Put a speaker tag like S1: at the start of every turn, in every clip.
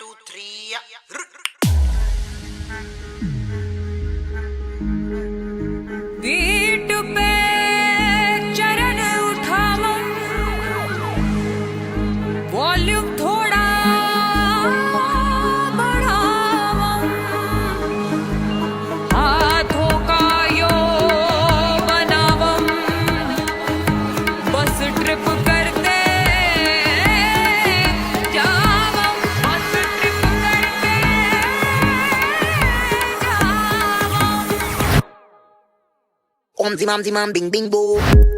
S1: 2 3
S2: beat पे चरण उठाओ, वॉल्यूम थोड़ा बढ़ाओ, हाथों का यो बनाओ, बस ट्रिप करते जाओ, बस ट्रिप करते जाओ।
S3: ओम जिमाम जिमाम बिंग बिंग बो,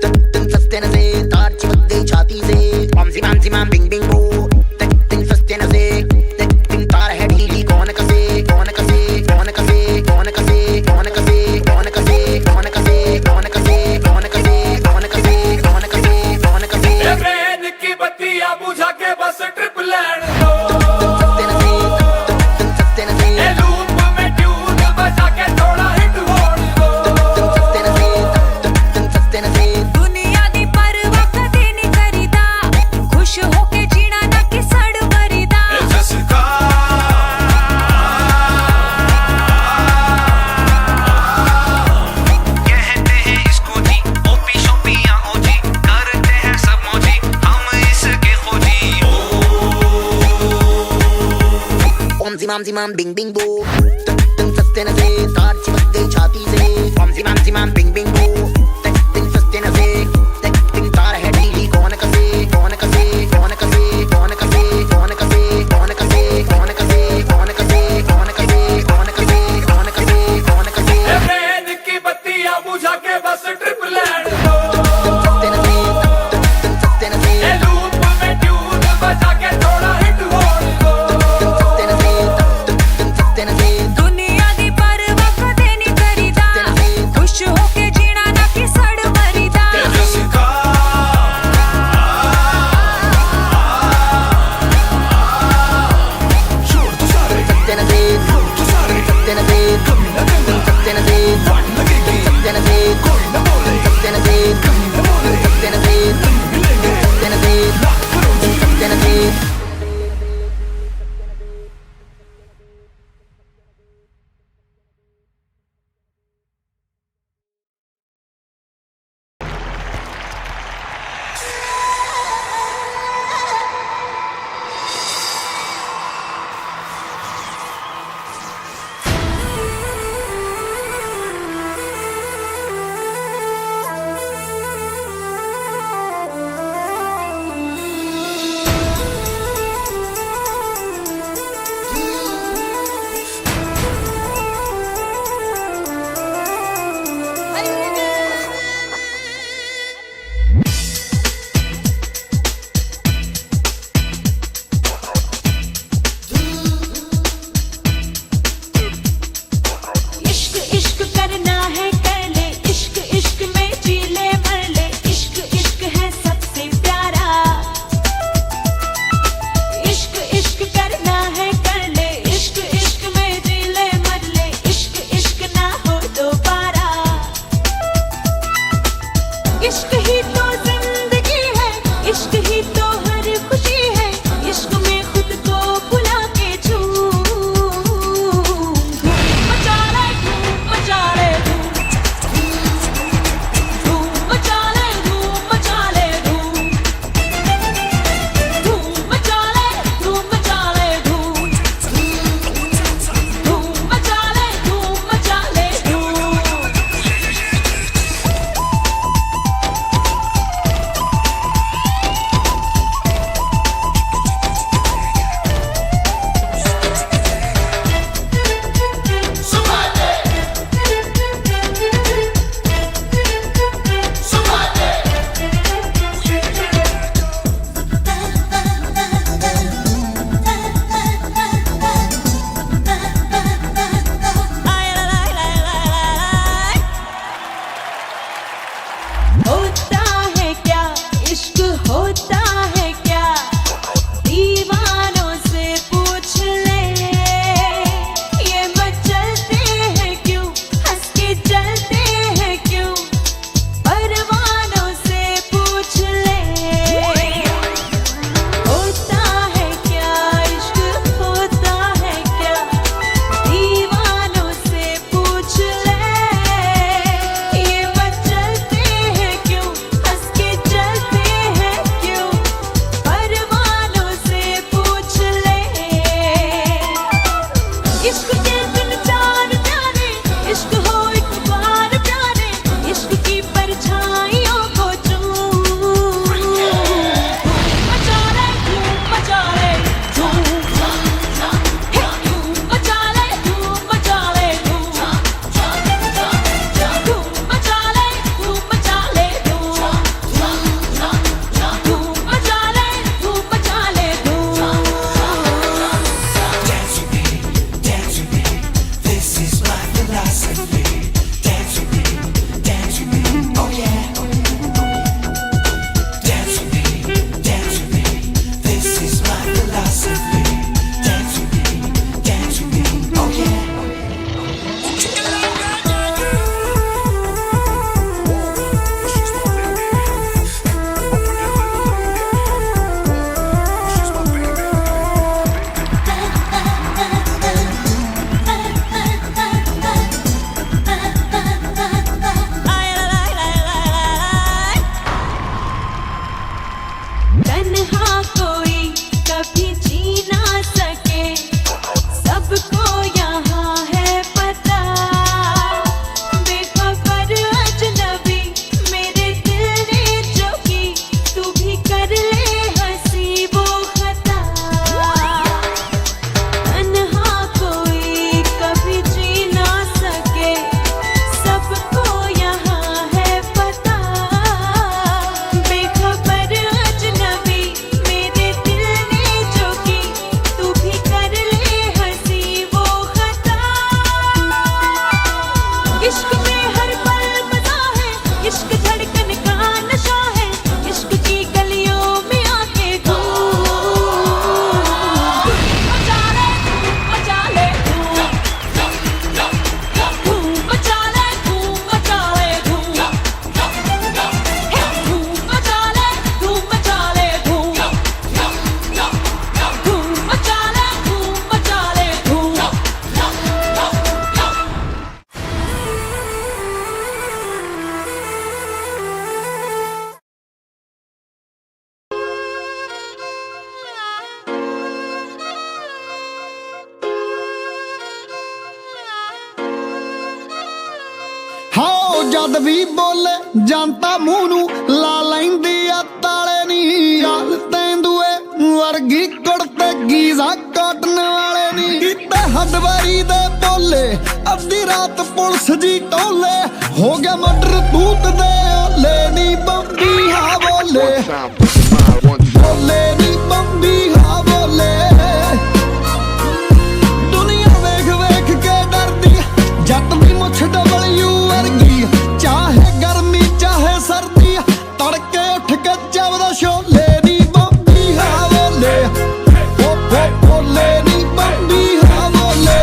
S3: तन सस्ते न से तार चिपक गई छाती से। ओम जिमाम जिमाम बिंग बिंग बो, तन सस्ते न से तार है ढीली। कौन कसे कौन कसे कौन कसे कौन कसे कौन कसे कौन कसे कौन कसे कौन कसे कौन कसे कौन कसे कौन कसे कौन कसे
S4: ट्रेन की बत्तियां बुझा के बस ट्रिप लैंड दो।
S3: सस्ते न से सस्ते न से
S4: लूप में ट्यून बजा के थोड़ा हिट होने दो।
S3: सस्ते न से सस्ते न से
S2: दुनिया दी परवाह कदे नहीं करीदा, खुश होके जीना ना कि सड़ मरीदा।
S4: जसका
S5: कहते हैं इसको जी ओपी शोपियां ओजी, करते हैं सब मौजी हम इसके खोजी।
S3: ओम जिमाम जिमाम बिंग बिंग बो, तन सस्ते न से तार चिपक गई छाती से। ओम जिमाम जिमाम बिंग बिंग बो, तन सस्ते न से तार है ढीली। कौन कसे कौन कसे कौन कसे कौन कसे कौन कसे कौन कसे कौन कसे कौन कसे कौन कसे कौन कसे कौन कसे कौन कसे
S4: ट्रेन की बत्तियां बुझा के बस ट्रिप लैंड दो।
S3: सस्ते न से सस्ते न से
S4: लूप में ट्यून बजा के थोड़ा हिट होने दो।
S3: सस्ते न से
S2: दुनिया दी परवाह कदे नहीं करीदा,
S1: ਜਦ ਵੀ ਬੋਲੇ ਜਨਤਾ ਮੂੰਹ ਨੂੰ ਲਾ ਲੈਂਦੀ ਆ ਤਾਲੇ ਨੀ ਯਾਰ ਤੈਂਦੂਏ ਵਰਗੀ ਕੁੜਤੇ ਗੀਜ਼ਾ ਕਾਟਨ ਵਾਲੇ ਨੀ ਕੀਤੇ ਹੱਡਵਾਰੀ ਦੇ ਬੋਲੇ ਅੱਧੀ ਰਾਤ ਪੁਲਿਸ ਜੀ ਟੋਲੇ ਹੋ ਗਿਆ ਮਰਡਰ ਤੂਤ ਦੇ ਓਲੇ ਨੀ ਬੰਬੀ ਹਾਂ ਬੋਲੇ ਬੋਲੇ ਨੀ ਬੰਬੀ ਹਾਂ ਬੋਲੇ ਦੁਨੀਆ ਵੇਖ ਵੇਖ ਕੇ ਡਰਦੀ ਜੱਟ ਦੀ ਮੁੱਛ ਡਬਲਯੂ ਵਰਗੀ ਚਾਹੇ ਗਰਮੀ ਚਾਹੇ ਸਰਦੀ ਤੜਕੇ ਉੱਠ ਕੇ ਚੱਬਦਾ ਛੋਲੇ ਨੀ ਬੰਬੀ ਹਾਂ ਬੋਲੇ ਓ ਬੋਲੇ ਨੀ ਬੰਬੀ ਹਾਂ ਬੋਲੇ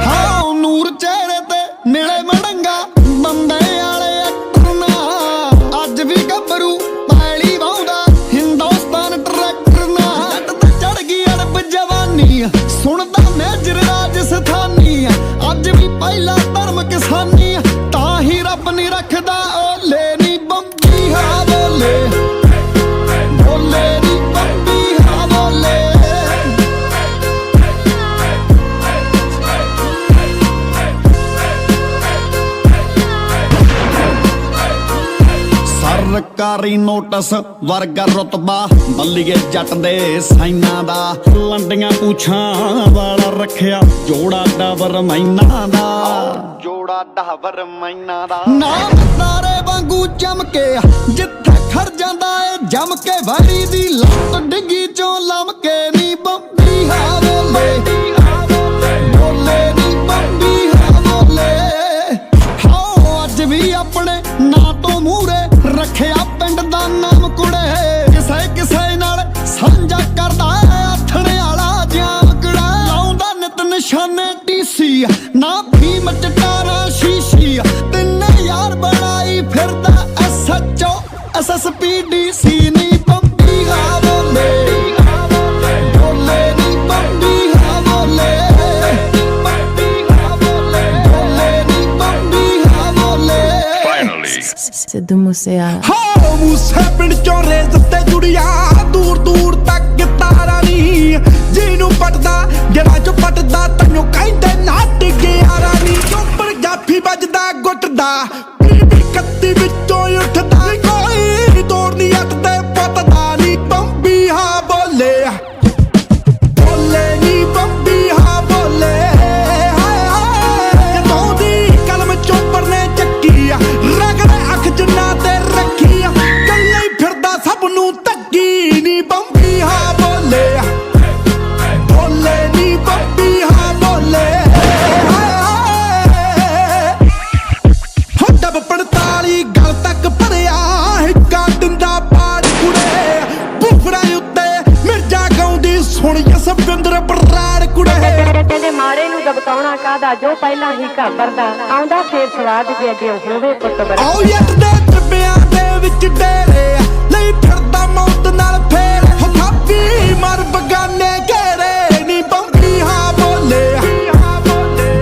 S1: ਹਾਂ ਨੂਰ ਚਿਹਰੇ ਤੇ ਮਿਲੇ ਮੜੰਗਾ ਬੰਦੇ ਵਾਲੇ ਅੱਖਰ ਨਾ ਅੱਜ ਵੀ ਗੱਭਰੂ ਪੈਲੀ ਵਾਉਂਦਾ ਹਿੰਦੁਸਤਾਨ ਟਰੈਕਟਰ ਨਾ ਜੱਟ ਤੇ ਚੜ ਗਈ ਅੜਬ ਜਵਾਨੀ ਸੁਣਦਾ ਮੇਜਰ ਰਾਜਸਥਾਨੀ ਅੱਜ ਵੀ ਪਹਿਲਾ ਧਰਮ ਕਿਸਾਨੀ ਤਾਂ ਹੀ ਰੱਬ ਨਹੀਂ ਰੱਖਦਾ ਓਲੇ ਨੀ ਬੰਬੀ ਹਾਂ ਬੋਲੇ ਬੋਲੇ ਨੀ ਬੰਬੀ ਹਾਂ ਬੋਲੇ ਸਰਕਾਰੀ ਨੋਟਿਸ ਵਰਗਾ ਰੁਤਬਾ ਬੱਲੀਏ ਜੱਟ ਦੇ ਸਾਈਨਾਂ ਦਾ ਲੰਡੀਆਂ ਪੂਛਾਂ ਵਾਲਾ ਰੱਖਿਆ ਜੋੜਾ ਡਾਵਰ ਮੈਨਾਂ ਦਾ ਜੋੜਾ ਡਾਵਰ ਮੈਨਾਂ ਦਾ ਨਾਮ ਤਾਰੇ ਵਾਂਗੂ ਚਮਕੇ ਜਿੱਥੇ ਖੜ ਜਾਂਦਾ ਏ ਜਮ ਕੇ ਵਾਰੀ ਦੀ ਲੱਤ ਡਿੱਗੀ ਚੋਂ ਲਮਕੇ ਨੀ ਬੰਬੀ ਹਾਂ ਬੋਲੇ ਬੋਲੇ ਨੀ ਬੰਬੀ ਹਾਂ ਬੋਲੇ ਹਾਂ ਅੱਜ ਵੀ ਆਪਣੇ ਨਾਂ ਤੋਂ ਮੂਹਰੇ ਰੱਖਿਆ ਪਿੰਡ ਦਾ ਨਾਮ ਕੁੜੇ ਕਿਸੇ ਕਿਸੇ ਨਾਲ ਸਾਂਝਾ ਕਰਦਾ ਆਥਣੇ ਵਾਲਾ ਜਾਮਕੜਾ ਲਾਉਂਦਾ ਨਿਤ ਨਿਸ਼ਾਨੇ ਟੀਸੀ ਨਾ ਫੀਮ ਚਟਾਰਾ ਸ਼ੀਸ਼ੀ ਤਿੰਨੇ ਯਾਰ ਬਣਾਈ ਫਿਰਦਾ SHO SSP DC ਨੀ ਬੰਬੀ ਹਾਂ ਬੋਲੇ ਬੋਲੇ ਨੀ ਬੰਬੀ ਹਾਂ ਬੋਲੇ ਬੋਲੇ ਨੀ ਬੰਬੀ ਹਾਂ ਬੋਲੇ
S6: ਸਿੱਧੂ ਮੂਸੇਵਾਲਾ
S1: ਹਾਂ ਮੂਸੇ ਪਿੰਡ ਚੋਂ ਰੇਸ ਤੇ ਜੁੜਿਆ ਦੂਰ ਦੂਰ ਤੱਕ ਤਾਰਾ ਨੀ ਜਿਹਨੂੰ ਪਟਦਾ ਜਿਹੜਾ ਚੋਂ ਪਟਦਾ ਤੈਨੂੰ ਕਹਿੰਦੇ ਨਾਟ ਗਿਆ ਰਾਨੀ ਚੋਪਰ ਜਾਫੀ ਵੱਜਦਾ ਗੁੱਟਦਾ ਬੀਬੀ ਕੱਤੀ ਵਿੱਚੋਂ ਉੱਠਦਾ ਕੋਈ ਤੋੜ ਨਹੀਂ ਅੱਤ ਤੇ ਪਤਦਾ ਨੀ ਬੰਬੀ ਹਾਂ ਬੋਲੇ ਬੋਲੇ ਨੀ ਬੰਬੀ ਹਾਂ ਬੋਲੇ ਹਾਏ ਹਾਏ ਜਦੋਂ ਦੀ ਕਲਮ ਚੋਪਰ ਨੇ ਚੱਕੀ ਰਗੜੇ ਅੱਖ ਜਨਾ ਤੇ ਰੱਖੀ ਕੱਲੇ ਹੀ ਫਿਰਦਾ ਸਭ ਨੂੰ ਧੱਕੀ ਨੀ ਬੰਬੀ ਹਾਂ ਬੋਲੇ ਬੋਲੇ ਨੀ ਬੰਬੀ ਹਾਂ ਬੋਲੇ ਹਾਏ ਹਾਏ ਹੋ ਡੱਬ 45 ਗਲ ਤੱਕ ਭਰਿਆ ਹਿੱਕਾ ਦਿੰਦਾ ਪਾੜ ਕੁੜੇ ਬੁਫਰਾਂ ਉੱਤੇ ਮਿਰਜਾ ਗਾਉਂਦੀ ਸੁਣ ਜਸਵਿੰਦਰ ਬਰਾੜ ਕੁੜੇ
S7: ਕਹਿੰਦੇ ਮਾਰੇ ਨੂੰ ਦਬਕਾਉਣਾ ਕਾਹਦਾ ਜੋ ਪਹਿਲਾਂ ਹੀ ਘਾਬਰਦਾ ਆਉਂਦਾ ਫੇਰ ਸਵਾਦ ਜੇ ਅੱਗੇ ਹੋਵੇ ਪੁੱਤ ਬੜਾ
S1: ਆਓ ਯੱਟ ਦੇ ਟਿੱਬਿਆਂ ਦੇ ਵਿੱਚ ਡੇਰੇ ਲਈ ਫਿਰਦਾ ਮੌਤ ਨਾਲ ਫੇਰ ਹੋ ਥਾਪੀ ਮਰ ਬਗਾਨੇ ਘੇਰੇ ਨੀ ਬੰਬੀ ਹਾਂ ਬੋਲੇ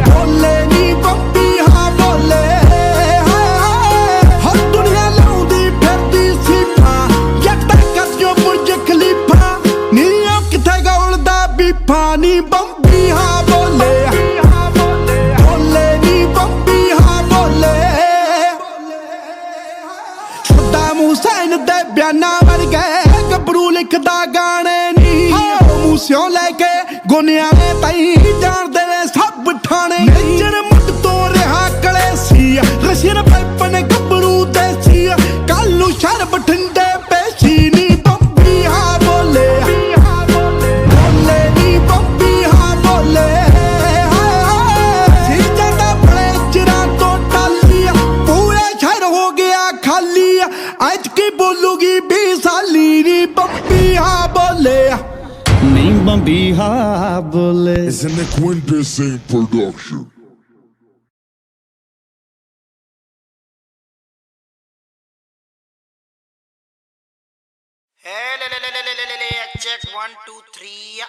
S1: ਬੋਲੇ ਨੀ ਬੰਬੀ ਹਾਂ ਬੋਲੇ ਹਾਏ ਹਾਏ ਹਰ ਦੁਨੀਆ ਲਾਉਂਦੀ ਫਿਰਦੀ ਸੀਫਾ ਯੱਟ ਕਰ ਜੋ ਬੁਰਜ ਖਲੀਫਾ ਨੀ ਉਹ ਕਿੱਥੇ ਗੌਲਦਾ ਬੀਫਾ ਨੀ ਬੰਬੀ ਹਾਂ ਬੋਲੇ ਬੋਲੇ ਨੀ ਬੰਬੀ ਹਾਂ ਬੋਲੇ ਸੱਦਾਮ ਹੁਸੈਨ ਦੇ ਬਿਆਨਾਂ ਵਰਗੇ ਗੱਭਰੂ ਲਿਖਦਾ ਗਾਣੇ ਨੀ ਮੂਸਿਓਂ ਲੈ ਕੇ ਗੁਨਿਆਵੇਂ ਤਾਈ ਜਾਣਦੇ ਨੇ ਸਭ ਠਾਣੇ ਮੇਜਰ ਮੁੱਢ ਤੋਂ ਰਿਹਾ ਕਲੇਸੀ ਰਸ਼ੀਨ ਪੈਪਨ ਗੱਭਰੂ ਦੇਸੀ ਕੱਲ ਨੂੰ ਸ਼ਹਿਰ ਬਠਿੰਡੇ ਪੇਸ਼ੀ ਨੀ ਬੰਬੀ ਹਾਂ ਬੋਲੇ ਬੋਲੇ ਨੀ ਬੰਬੀ ਹਾਂ ਬੋਲੇ ਹਾਏ ਹਾਏ ਸੀ ਜਾਂਦਾ ਬੜੇ ਚਿਰਾਂ ਤੋਂ ਟਾਲੀ ਪੂਰੇ ਸ਼ਹਿਰ ਹੋ ਗਿਆ ਖਾਲੀ ਅੱਜ ਕੀ ਬੋਲੂਗੀ 20 ਸਾਲੀ ਨੀ ਬੰਬੀ ਹਾਂ ਬੋਲੇ ਨੀ ਬੰਬੀ ਹਾਂ ਬੋਲੇ
S8: It's an Quintessing production.
S3: Hey, check 1 2 3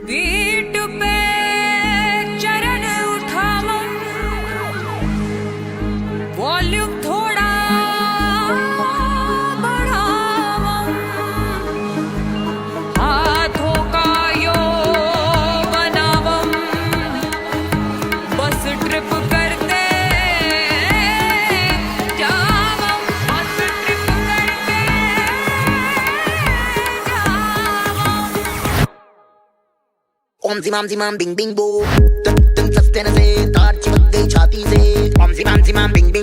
S2: पीठ पे चरण उठाओ वॉल्यूम थोड़ा
S3: ओम जिमाम बिंग बिंग बो, सस्ते न से तार चिपक गई छाती से, ओम जिमाम बिंग बिंग